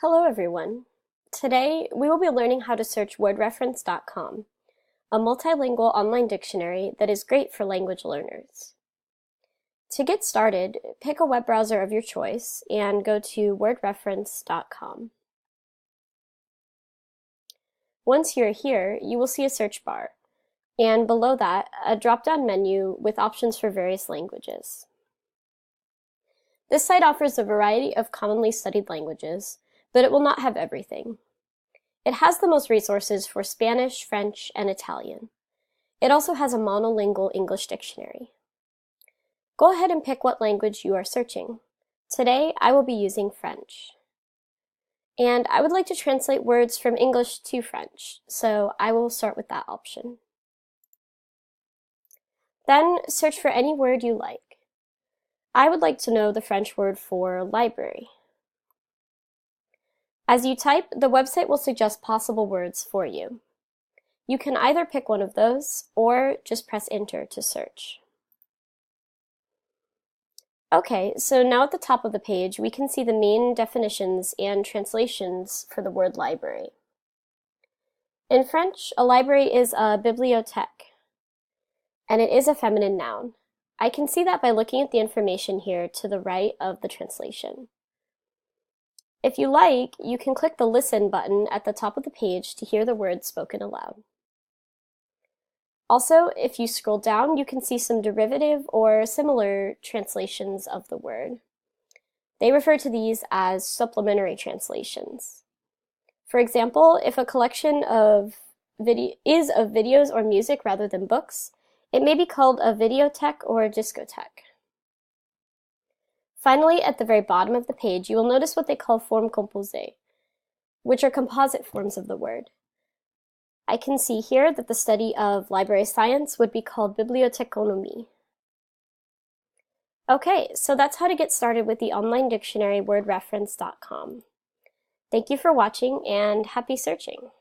Hello everyone. Today we will be learning how to search wordreference.com, a multilingual online dictionary that is great for language learners. To get started, pick a web browser of your choice and go to wordreference.com. Once you're here, you will see a search bar, and below that, a drop-down menu with options for various languages. This site offers a variety of commonly studied languages, but it will not have everything. It has the most resources for Spanish, French, and Italian. It also has a monolingual English dictionary. Go ahead and pick what language you are searching. Today, I will be using French. And I would like to translate words from English to French, so I will start with that option. Then search for any word you like. I would like to know the French word for library. As you type, the website will suggest possible words for you. You can either pick one of those or just press enter to search. Okay, so now at the top of the page, we can see the main definitions and translations for the word library. In French, a library is a bibliothèque, and it is a feminine noun. I can see that by looking at the information here to the right of the translation. If you like, you can click the Listen button at the top of the page to hear the words spoken aloud. Also, if you scroll down, you can see some derivative or similar translations of the word. They refer to these as supplementary translations. For example, if a collection is of videos or music rather than books, it may be called a videothèque or a discothèque. Finally, at the very bottom of the page, you will notice what they call formes composées, which are composite forms of the word. I can see here that the study of library science would be called bibliothéconomie. Okay, so that's how to get started with the online dictionary wordreference.com. Thank you for watching and happy searching!